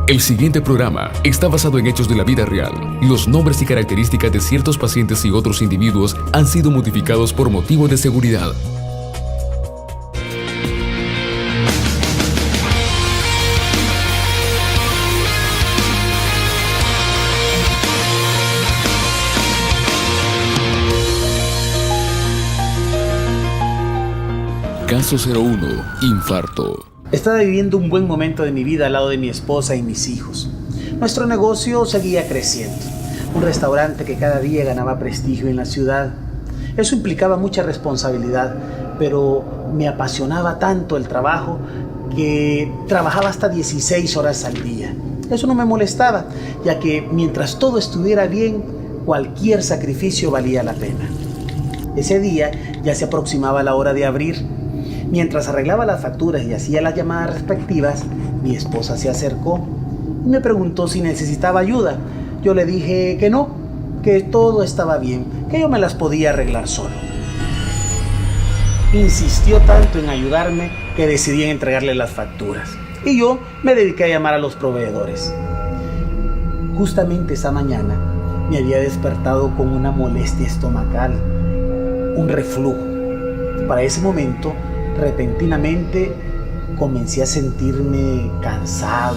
El siguiente programa está basado en hechos de la vida real. Los nombres y características de ciertos pacientes y otros individuos han sido modificados por motivos de seguridad. Caso 01, infarto. Estaba viviendo un buen momento de mi vida al lado de mi esposa y mis hijos. Nuestro negocio seguía creciendo. Un restaurante que cada día ganaba prestigio en la ciudad. Eso implicaba mucha responsabilidad, pero me apasionaba tanto el trabajo que trabajaba hasta 16 horas al día. Eso no me molestaba, ya que mientras todo estuviera bien, cualquier sacrificio valía la pena. Ese día ya se aproximaba la hora de abrir. Mientras arreglaba las facturas y hacía las llamadas respectivas, mi esposa se acercó y me preguntó si necesitaba ayuda. Yo le dije que no, que todo estaba bien, que yo me las podía arreglar solo. Insistió tanto en ayudarme que decidí entregarle las facturas y yo me dediqué a llamar a los proveedores. Justamente esa mañana me había despertado con una molestia estomacal, un reflujo. Para ese momento, repentinamente comencé a sentirme cansado,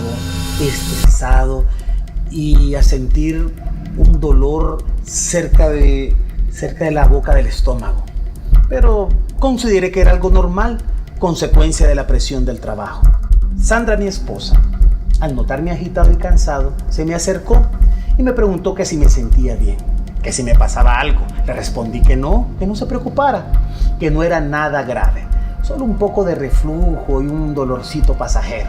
estresado y a sentir un dolor cerca de la boca del estómago. Pero consideré que era algo normal, consecuencia de la presión del trabajo. Sandra, mi esposa, al notarme agitado y cansado, se me acercó y me preguntó que si me sentía bien, que si me pasaba algo. Le respondí que no se preocupara, que no era nada grave. Solo un poco de reflujo y un dolorcito pasajero.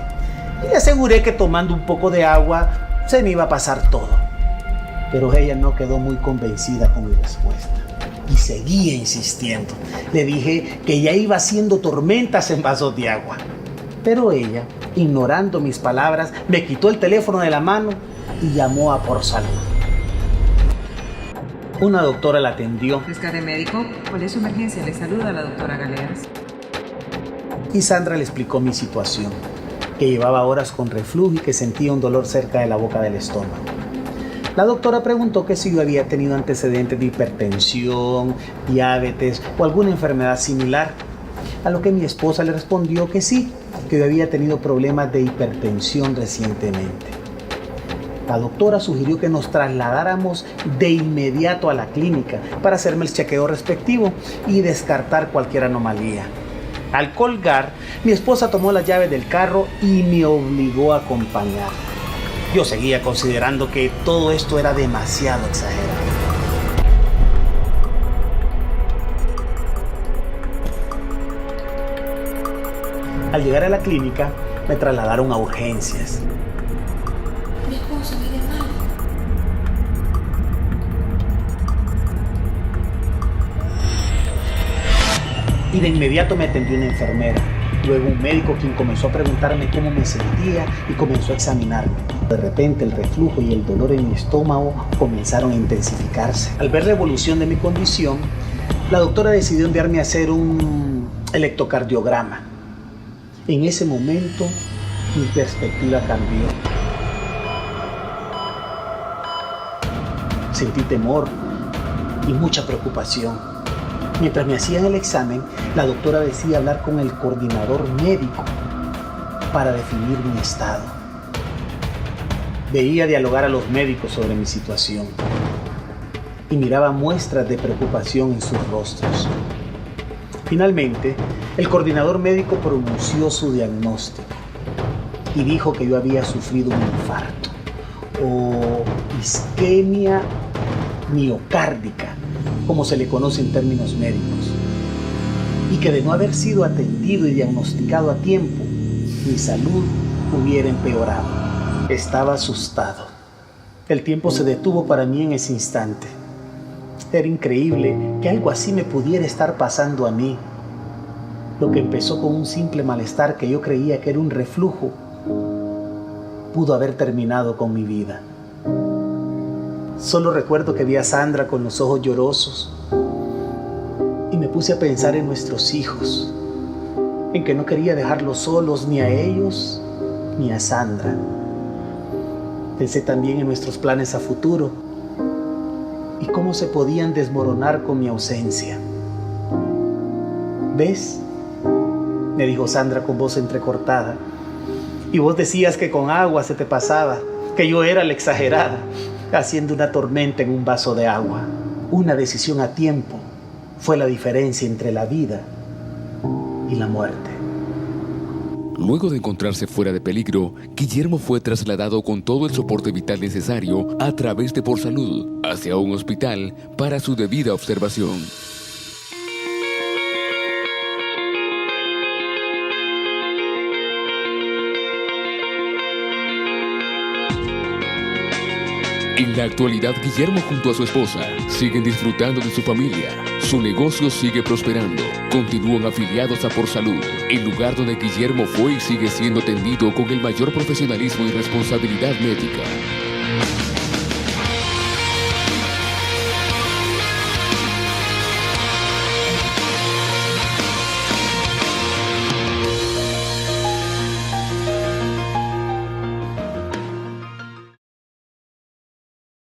Y le aseguré que tomando un poco de agua se me iba a pasar todo. Pero ella no quedó muy convencida con mi respuesta y seguía insistiendo. Le dije que ya iba haciendo tormentas en vasos de agua. Pero ella, ignorando mis palabras, me quitó el teléfono de la mano y llamó a Por Salud. Una doctora la atendió. Rescate médico, ¿cuál es su emergencia? Le saluda la doctora Galeas. Y Sandra le explicó mi situación, que llevaba horas con reflujo y que sentía un dolor cerca de la boca del estómago. La doctora preguntó que si yo había tenido antecedentes de hipertensión, diabetes o alguna enfermedad similar, a lo que mi esposa le respondió que sí, que yo había tenido problemas de hipertensión recientemente. La doctora sugirió que nos trasladáramos de inmediato a la clínica para hacerme el chequeo respectivo y descartar cualquier anomalía. Al colgar, mi esposa tomó las llaves del carro y me obligó a acompañar. Yo seguía considerando que todo esto era demasiado exagerado. Al llegar a la clínica, me trasladaron a urgencias. Mi esposo vive mal. Y de inmediato me atendió una enfermera. Luego un médico quien comenzó a preguntarme cómo me sentía y comenzó a examinarme. De repente el reflujo y el dolor en mi estómago comenzaron a intensificarse. Al ver la evolución de mi condición, la doctora decidió enviarme a hacer un electrocardiograma. En ese momento mi perspectiva cambió. Sentí temor y mucha preocupación. Mientras me hacían el examen, la doctora decía hablar con el coordinador médico para definir mi estado. Veía dialogar a los médicos sobre mi situación y miraba muestras de preocupación en sus rostros. Finalmente, el coordinador médico pronunció su diagnóstico y dijo que yo había sufrido un infarto o isquemia miocárdica, como se le conoce en términos médicos, y que de no haber sido atendido y diagnosticado a tiempo, mi salud hubiera empeorado. Estaba asustado. El tiempo se detuvo para mí en ese instante. Era increíble que algo así me pudiera estar pasando a mí. Lo que empezó con un simple malestar que yo creía que era un reflujo, pudo haber terminado con mi vida. Solo recuerdo que vi a Sandra con los ojos llorosos y me puse a pensar en nuestros hijos, en que no quería dejarlos solos ni a ellos ni a Sandra. Pensé también en nuestros planes a futuro y cómo se podían desmoronar con mi ausencia. ¿Ves?, me dijo Sandra con voz entrecortada. Y vos decías que con agua se te pasaba, que yo era la exagerada, haciendo una tormenta en un vaso de agua. Una decisión a tiempo fue la diferencia entre la vida y la muerte. Luego de encontrarse fuera de peligro, Guillermo fue trasladado con todo el soporte vital necesario a través de Por Salud hacia un hospital para su debida observación. En la actualidad, Guillermo junto a su esposa siguen disfrutando de su familia. Su negocio sigue prosperando. Continúan afiliados a Por Salud, el lugar donde Guillermo fue y sigue siendo atendido con el mayor profesionalismo y responsabilidad médica.